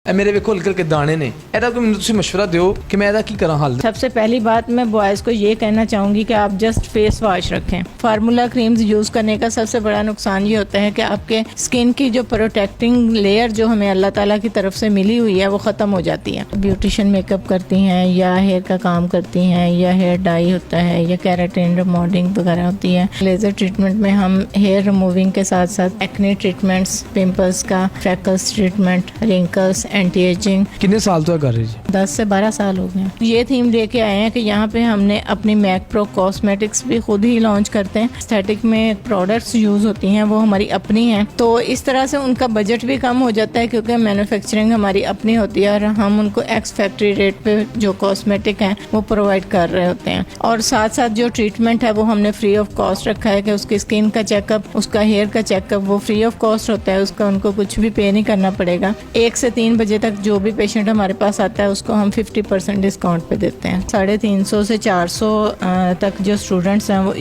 मेरे वेखो हल्के हल्के दाने ने ਇਹਦਾ ਕੋਈ ਮੈਨੂੰ ਤੁਸੀਂ ਮਸ਼ਵਰਾ ਦਿਓ ਕਿ मैं ਇਹਦਾ ਕੀ ਕਰਾਂ हल। सबसे पहली बात मैं बॉयज़ को ये कहना चाहूँगी कि आप जस्ट फेस वॉश रखें। फार्मूला क्रीम्स यूज़ करने का सबसे बड़ा नुकसान ये होता है कि आपके स्किन की जो प्रोटेक्टिंग लेयर जो हमें अल्लाह ताला की तरफ से मिली हुई है वो ख़त्म हो जाती है। ब्यूटिशियन मेकअप करती हैं या हेयर का काम करती हैं या हेयर डाई होता है या केराटिन रिमूविंग वगैरह होती है। लेज़र ट्रीटमेंट में हम हेयर रिमूविंग के साथ साथ एक्ने ट्रीटमेंट्स, पिंपल्स का, freckles treatment, wrinkles, anti ageing. कितने साल तो कर रही जी? 10 से 12 साल हो गए। ये थीम लेके आए हैं कि यहाँ पे हमने अपनी मैक प्रो कॉस्मेटिक्स भी खुद ही लॉन्च करते हैं। एस्थेटिक में प्रोडक्ट्स यूज़ होती हैं वो हमारी अपनी हैं, तो इस तरह से उनका बजट भी कम हो जाता है क्योंकि मैन्युफैक्चरिंग हमारी अपनी होती है और हम उनको एक्स फैक्ट्री रेट पे जो कॉस्मेटिक हैं वो प्रोवाइड कर रहे होते हैं। और साथ साथ जो ट्रीटमेंट है वो हमने फ्री ऑफ कॉस्ट रखा है कि उसकी स्किन का चेकअप, उसका हेयर का चेकअप वो फ्री ऑफ कॉस्ट होता है, उसका उनको कुछ भी पे नहीं करना पड़ेगा। 1 से 3 बजे तक जो भी पेशेंट हमारे पास आता है उसको हम 50% डिस्काउंट पे देते हैं। 350 से 400 तक जो स्टूडेंट्स हैं वो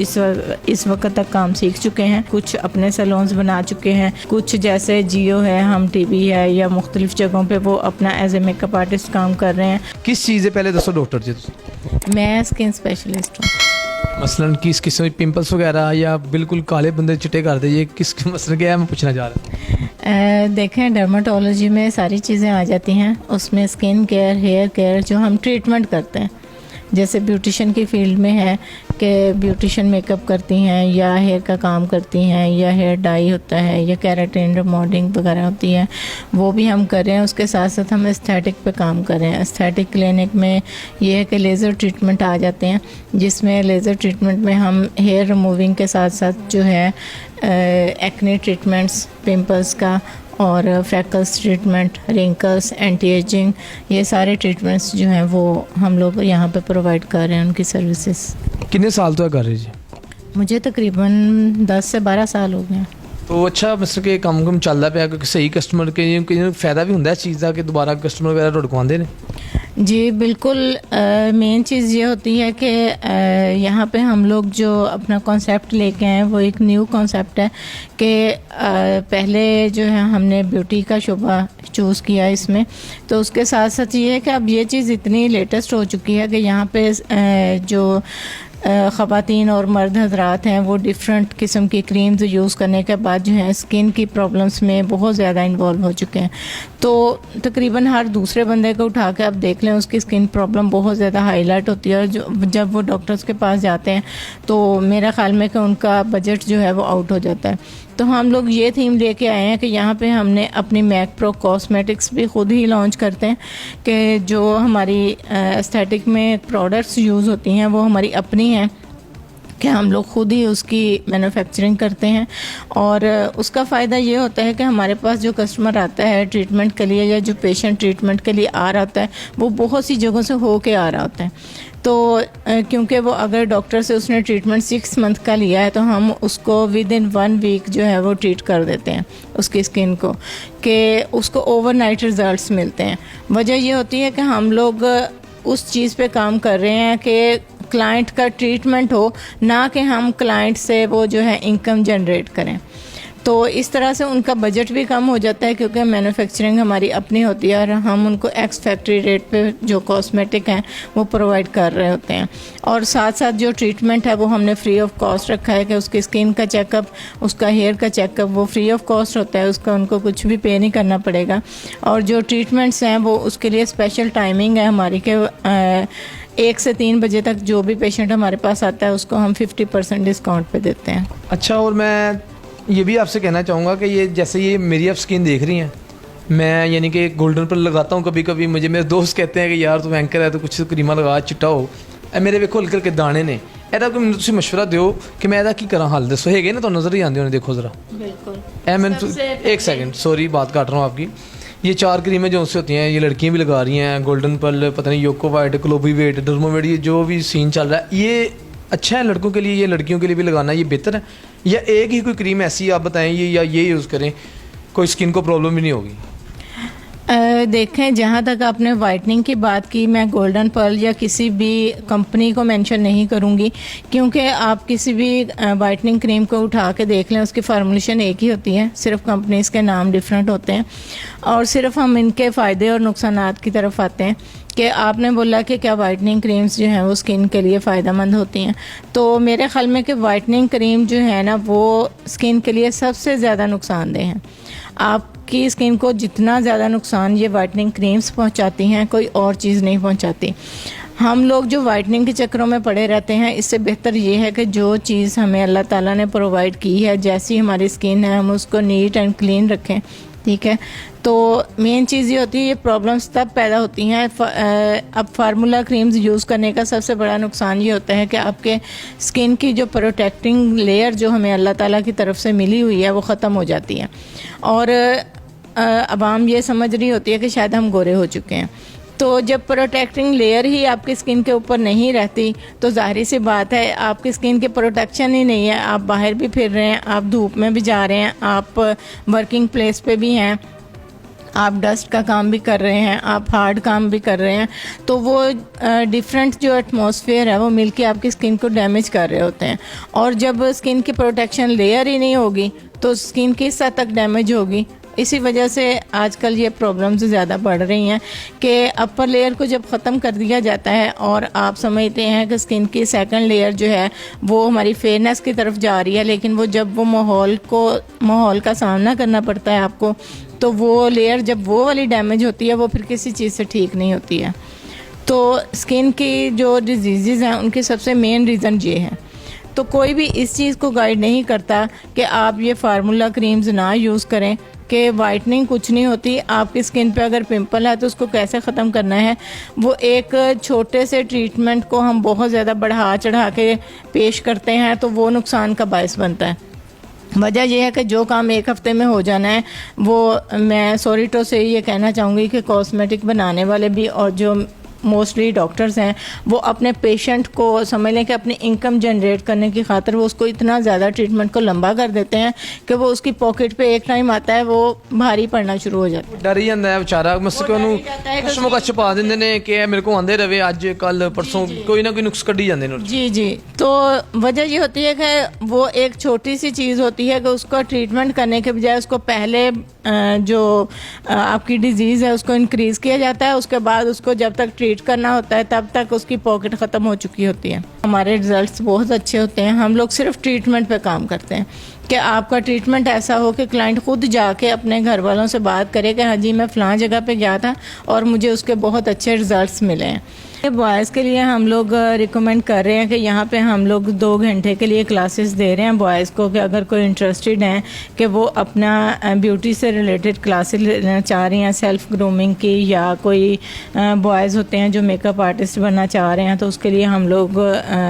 इस वक्त तक काम सीख चुके हैं। कुछ अपने सैलून्स बना चुके हैं, कुछ जैसे जियो है, हम टीवी है या मुख्तलिफ जगहों पे वो अपना एज ए मेकअप आर्टिस्ट काम कर रहे हैं। किस चीज़ है पहले दसो डॉक्टर जी? मैं स्किन स्पेशलिस्ट हूँ। मसलन किस किस्म के पिंपल्स वगैरह या बिल्कुल काले बंदे चिट्टे कर दे, ये किस मसलन क्या है मैं पूछना चाह रहा हूँ। देखें डर्माटोलॉजी में सारी चीज़ें आ जाती हैं, उसमें स्किन केयर, हेयर केयर जो हम ट्रीटमेंट करते हैं, जैसे ब्यूटिशियन की फील्ड में है कि ब्यूटिशियन मेकअप करती हैं या हेयर का काम करती हैं या हेयर डाई होता है या केराटिन रिमूविंग वगैरह होती है, वो भी हम कर रहे हैं। उसके साथ साथ हम एस्थेटिक पे काम कर रहे हैं। एस्थेटिक क्लिनिक में ये है कि लेज़र ट्रीटमेंट आ जाते हैं, जिसमें लेज़र ट्रीटमेंट में हम हेयर रिमूविंग के साथ साथ जो है एक्ने ट्रीटमेंट्स, पिंपल्स का और freckles treatment, wrinkles, anti ageing, ये सारे ट्रीटमेंट्स जो हैं वो हम लोग यहाँ पे प्रोवाइड कर रहे हैं उनकी सर्विसेज। कितने साल तो कर रही जी? मुझे तकरीबन 10 से 12 साल हो गए। तो अच्छा मतलब कि ਕੰਮ ਚੱਲਦਾ ਪਿਆ क्योंकि सही कस्टमर के फ़ायदा भी ਹੁੰਦਾ इस चीज़ का कि दोबारा कस्टमर वगैरह ਤੁਹਾਡੇ ਕੋਲ आते हैं? जी बिल्कुल। मेन चीज़ ये होती है कि यहाँ पे हम लोग जो अपना कॉन्सेप्ट लेके आए वो एक न्यू कॉन्सेप्ट है कि पहले जो है हमने ब्यूटी का शोबा चूज़ किया इसमें, तो उसके साथ साथ ये है कि अब ये चीज़ इतनी लेटेस्ट हो चुकी है कि यहाँ पे जो ख़वातीन और मर्द हजरात हैं वो डिफरेंट किस्म की क्रीम्स यूज़ करने के बाद जो है स्किन की प्रॉब्लम्स में बहुत ज़्यादा इन्वॉल्व हो चुके हैं। तो तकरीबन हर दूसरे बंदे को उठा के आप देख लें उसकी स्किन प्रॉब्लम बहुत ज़्यादा हाईलाइट होती है, और जब वो डॉक्टर्स के पास जाते हैं तो मेरा ख़्याल में कि उनका बजट जो है वो आउट हो जाता है। तो हम लोग ये थीम लेके आए हैं कि यहाँ पे हमने अपनी मैक प्रो कॉस्मेटिक्स भी खुद ही लॉन्च करते हैं कि जो हमारी एस्थेटिक में प्रोडक्ट्स यूज़ होती हैं वो हमारी अपनी हैं, कि हम लोग खुद ही उसकी मैन्युफैक्चरिंग करते हैं। और उसका फ़ायदा ये होता है कि हमारे पास जो कस्टमर आता है ट्रीटमेंट के लिए या जो पेशेंट ट्रीटमेंट के लिए आ रहा होता है वो बहुत सी जगहों से हो के आ रहा होता है। तो क्योंकि वो अगर डॉक्टर से उसने ट्रीटमेंट 6 मंथ का लिया है तो हम उसको विद इन 1 वीक जो है वो ट्रीट कर देते हैं उसकी स्किन को, कि उसको ओवरनाइट रिज़ल्ट्स मिलते हैं। वजह ये होती है कि हम लोग उस चीज़ पे काम कर रहे हैं कि क्लाइंट का ट्रीटमेंट हो, ना कि हम क्लाइंट से वो जो है इनकम जनरेट करें। तो इस तरह से उनका बजट भी कम हो जाता है क्योंकि मैन्युफैक्चरिंग हमारी अपनी होती है और हम उनको एक्स फैक्ट्री रेट पे जो कॉस्मेटिक हैं वो प्रोवाइड कर रहे होते हैं। और साथ साथ जो ट्रीटमेंट है वो हमने फ्री ऑफ कॉस्ट रखा है कि उसकी स्किन का चेकअप, उसका हेयर का चेकअप वो फ्री ऑफ कॉस्ट होता है, उसका उनको कुछ भी पे नहीं करना पड़ेगा। और जो ट्रीटमेंट्स हैं वो उसके लिए स्पेशल टाइमिंग है हमारी कि 1 से 3 बजे तक जो भी पेशेंट हमारे पास आता है उसको हम 50% डिस्काउंट पे देते हैं। अच्छा, और मैं ये भी आपसे कहना चाहूँगा कि ये जैसे ये मेरी आप स्किन देख रही हैं, मैं यानी कि गोल्डन पर लगाता हूँ कभी कभी, मुझे मेरे दोस्त कहते हैं कि यार तू एंकर है तो कुछ क्रीमा लगा चिट्टा हो। मेरे वेखो हल्के हल्के दाने ने, ਇਹਦਾ ਕੋਈ ਮੈਨੂੰ ਤੁਸੀਂ ਮਸ਼ਵਰਾ ਦਿਓ कि मैं ਇਹਦਾ ਕੀ ਕਰਾਂ हल। दसो ਹੈਗੇ ना, तो नज़र ही आते होने, देखो ज़रा। बिल्कुल। मैंने 1 सेकंड, सॉरी बात काट रहा हूँ आपकी। ये 4 क्रीमें जो उससे होती हैं ये लड़कियाँ भी लगा रही हैं, गोल्डन पल, पता नहीं योको वाइट, क्लोबीवेट, डर्मोवेट, ये जो भी सीन चल रहा है ये अच्छा है लड़कों के लिए, ये लड़कियों के लिए भी लगाना ये बेहतर है, या एक ही कोई क्रीम ऐसी आप बताएं ये या ये यूज़ करें कोई स्किन को प्रॉब्लम भी नहीं होगी? देखें, जहाँ तक आपने वाइटनिंग की बात की, मैं गोल्डन पर्ल या किसी भी कंपनी को मेंशन नहीं करूँगी, क्योंकि आप किसी भी वाइटनिंग क्रीम को उठा के देख लें, उसकी फार्मूलेशन एक ही होती है, सिर्फ कंपनीज़ के नाम डिफरेंट होते हैं। और सिर्फ हम इनके फ़ायदे और नुकसानात की तरफ आते हैं कि आपने बोला कि क्या वाइटनिंग क्रीम्स जो हैं वो स्किन के लिए फ़ायदेमंद होती हैं। तो मेरे ख्याल में कि वाइटनिंग क्रीम जो है ना वो स्किन के लिए सबसे ज़्यादा नुकसानदेह हैं। आपकी स्किन को जितना ज़्यादा नुकसान ये वाइटनिंग क्रीम्स पहुंचाती हैं, कोई और चीज़ नहीं पहुंचाती। हम लोग जो वाइटनिंग के चक्करों में पड़े रहते हैं, इससे बेहतर ये है कि जो चीज़ हमें अल्लाह ताला ने प्रोवाइड की है, जैसी हमारी स्किन है, हम उसको नीट एंड क्लीन रखें, ठीक है। तो मेन चीज़ ये होती है, ये प्रॉब्लम्स तब पैदा होती हैं अब फार्मूला क्रीम्स यूज़ करने का सबसे बड़ा नुकसान ये होता है कि आपके स्किन की जो प्रोटेक्टिंग लेयर जो हमें अल्लाह ताला की तरफ से मिली हुई है वो ख़त्म हो जाती है, और अवाम ये समझ रही होती है कि शायद हम गोरे हो चुके हैं। तो जब प्रोटेक्टिंग लेयर ही आपकी स्किन के ऊपर नहीं रहती तो जाहिर सी बात है आपकी स्किन की प्रोटेक्शन ही नहीं है। आप बाहर भी फिर रहे हैं, आप धूप में भी जा रहे हैं, आप वर्किंग प्लेस पे भी हैं, आप डस्ट का काम भी कर रहे हैं, आप हार्ड काम भी कर रहे हैं, तो वो डिफरेंट जो एटमॉस्फेयर है वो मिलके आपकी स्किन को डैमेज कर रहे होते हैं। और जब स्किन की प्रोटेक्शन लेयर ही नहीं होगी तो स्किन किस हद तक डैमेज होगी। इसी वजह से आजकल ये प्रॉब्लम्स ज़्यादा बढ़ रही हैं कि अपर लेयर को जब ख़त्म कर दिया जाता है और आप समझते हैं कि स्किन की सेकंड लेयर जो है वो हमारी फेयरनेस की तरफ जा रही है, लेकिन वो जब वो माहौल का सामना करना पड़ता है आपको, तो वो लेयर जब वो वाली डैमेज होती है वो फिर किसी चीज़ से ठीक नहीं होती है। तो स्किन की जो डिजीज़ हैं उनके सबसे मेन रीज़न ये है। तो कोई भी इस चीज़ को गाइड नहीं करता कि आप ये फार्मूला क्रीम्स ना यूज़ करें, कि वाइटनिंग कुछ नहीं होती। आपकी स्किन पे अगर पिंपल है तो उसको कैसे ख़त्म करना है, वो एक छोटे से ट्रीटमेंट को हम बहुत ज़्यादा बढ़ा चढ़ा के पेश करते हैं, तो वो नुकसान का बायस बनता है। वजह यह है कि जो काम एक हफ़्ते में हो जाना है वो, मैं सॉरीटो से ये कहना चाहूँगी कि कॉस्मेटिक बनाने वाले भी और जो मोस्टली डॉक्टर्स हैं वो अपने पेशेंट को समझ लें कि अपनी इनकम जनरेट करने की खातिर वो उसको इतना ज़्यादा ट्रीटमेंट को लंबा कर देते हैं कि वो उसकी पॉकेट पे एक टाइम आता है वो भारी पड़ना शुरू हो जाता है। डर ही ਜਾਂਦਾ ਹੈ ਵਿਚਾਰਾ, ਮਸ ਕਿ ਉਹਨੂੰ ਕੁਛ ਮੁਕਾ ਛਪਾ ਦਿੰਦੇ ਨੇ ਕਿ ਇਹ ਮੇਰੇ ਕੋ ਆਂਦੇ ਰਵੇ ਅੱਜ ਕੱਲ परसों कोई ना कोई नुक्स ਕੱਢੀ ਜਾਂਦੇ ਨੇ। जी जी, तो वजह ये होती है कि वो एक छोटी सी चीज़ होती है कि उसको ट्रीटमेंट करने के बजाय उसको पहले जो आपकी डिजीज़ है उसको इंक्रीज़ किया जाता है, उसके बाद उसको जब तक ट्रीट करना होता है तब तक उसकी पॉकेट ख़त्म हो चुकी होती है। हमारे रिजल्ट्स बहुत अच्छे होते हैं, हम लोग सिर्फ ट्रीटमेंट पे काम करते हैं कि आपका ट्रीटमेंट ऐसा हो कि क्लाइंट खुद जाके अपने घर वालों से बात करे कि हाँ जी मैं फ़लाँ जगह पे गया था और मुझे उसके बहुत अच्छे रिजल्ट्स मिले हैं। बॉयज़ के लिए हम लोग रिकमेंड कर रहे हैं कि यहाँ पे हम लोग 2 घंटे के लिए क्लासेस दे रहे हैं बॉयज़ को, कि अगर कोई इंटरेस्टेड हैं कि वो अपना ब्यूटी से रिलेटेड क्लासेस लेना चाह रही हैं, सेल्फ़ ग्रूमिंग की, या कोई बॉयज़ होते हैं जो मेकअप आर्टिस्ट बनना चाह रहे हैं, तो उसके लिए हम लोग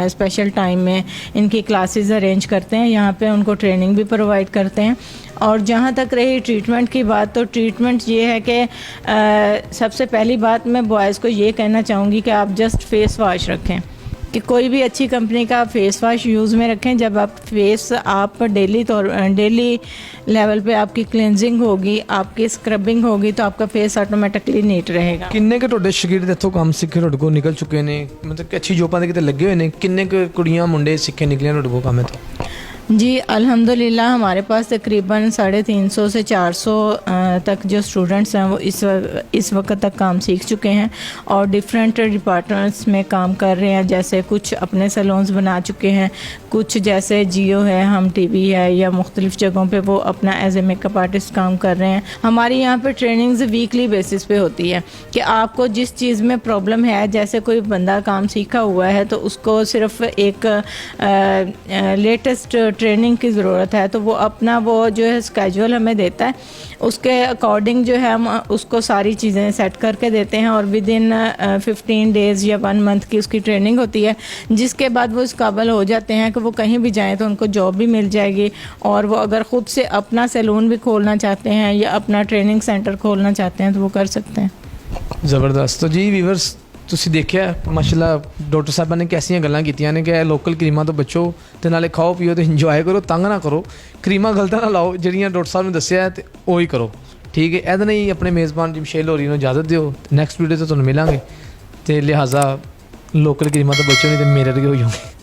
स्पेशल टाइम में इनकी क्लासेस अरेंज करते हैं। यहाँ पे उनको ट्रेनिंग भी प्रोवाइड करते हैं। और जहाँ तक रही ट्रीटमेंट की बात, तो ट्रीटमेंट ये है कि सबसे पहली बात मैं बॉयज़ को ये कहना चाहूँगी कि आप जस्ट फेस वॉश रखें, कि कोई भी अच्छी कंपनी का फेस वॉश यूज़ में रखें। जब आप फेस आप डेली लेवल पे आपकी क्लिनजिंग होगी, आपकी स्क्रबिंग होगी, तो आपका फेस ऑटोमेटिकली नीट रहेगा। ਕਿੰਨੇ ਕੁ ਤੁਹਾਡੇ ਸ਼ਾਗਿਰਦ ਇੱਥੋਂ ਕੰਮ ਸਿੱਖ ਕੇ ਤੁਹਾਡੇ ਕੋਲ ਨਿਕਲ ਚੁੱਕੇ ਨੇ, ਮਤਲਬ ਕਿ ਅੱਛੀ ਜੋਬਾਂ ਦੇ ਕਿਤੇ ਲੱਗੇ ਹੋਏ ਨੇ, ਕਿੰਨੇ ਕੁ ਕੁੜੀਆਂ ਮੁੰਡੇ ਸਿੱਖੇ ਨਿਕਲੇ ਤੁਹਾਡੇ ਕੋਲ ਕੰਮ ਇੱਥੋਂ? जी अल्हम्दुलिल्लाह हमारे पास तकरीबन 350 से 400 तक जो स्टूडेंट्स हैं वो इस वक्त तक काम सीख चुके हैं और डिफरेंट डिपार्टमेंट्स में काम कर रहे हैं। जैसे कुछ अपने सैलून्स बना चुके हैं, कुछ जैसे जियो है, हम टीवी है, या मुख्तलिफ़ जगहों पे वो अपना एज ए मेकअप आर्टिस्ट काम कर रहे हैं। हमारी यहाँ पे ट्रेनिंग्स वीकली बेसिस पे होती है कि आपको जिस चीज़ में प्रॉब्लम है, जैसे कोई बंदा काम सीखा हुआ है तो उसको सिर्फ एक लेटेस्ट ट्रेनिंग की ज़रूरत है, तो वो अपना वो जो है स्केजुअल हमें देता है, उसके अकॉर्डिंग जो है हम उसको सारी चीज़ें सेट करके देते हैं और विद इन 15 डेज़ या 1 मंथ की उसकी ट्रेनिंग होती है, जिसके बाद वो इस काबिल हो जाते हैं कि वो कहीं भी जाएँ तो उनको जॉब भी मिल जाएगी। और वो अगर ख़ुद से अपना सैलून भी खोलना चाहते हैं या अपना ट्रेनिंग सेंटर खोलना चाहते हैं तो वो कर सकते हैं। ਜ਼ਬਰਦਸਤ। तो जी ਵੀਵਰਸ ਤੁਸੀਂ ਦੇਖਿਆ ਮਾਸ਼ਾਅੱਲਾ ਡਾਕਟਰ ਸਾਹਿਬਾਂ ਨੇ ਕੈਸੀਆਂ ਗੱਲਾਂ ਕੀਤੀਆਂ ਨੇ ਕਿ ਲੋਕਲ ਕਰੀਮਾਂ ਤੋਂ ਬਚੋ ਤੇ ਨਾਲੇ ਖਾਓ ਪੀਓ ਤੇ ਇੰਜੋਏ ਕਰੋ, ਤੰਗ ਨਾ ਕਰੋ, ਕਰੀਮਾਂ ਗਲਤਾਂ ਨਾ ਲਾਓ, ਜਿਹੜੀਆਂ ਡਾਕਟਰ ਸਾਹਿਬ ਨੇ ਦੱਸਿਆ ਤੇ ਉਹੀ ਕਰੋ। ठीक है ਇਹਦੇ ਨਾਲ ਹੀ ਆਪਣੇ ਮੇਜ਼ਬਾਨ ਜਮਸ਼ੇਦ ਲੋਰੀ ਨੂੰ ਇਜਾਜ਼ਤ ਦਿਓ ਨੈਕਸਟ ਵੀਡੀਓ ਤੇ ਤੁਹਾਨੂੰ ਮਿਲਾਂਗੇ ਤੇ ਲਿਹਾਜ਼ਾ ਲੋਕਲ ਕਰੀਮਾਂ ਤੋਂ ਬਚੋ ਨਹੀਂ ਤੇ ਮੇਰੇ ਵਰਗੇ ਹੋ ਜਾਓਗੇ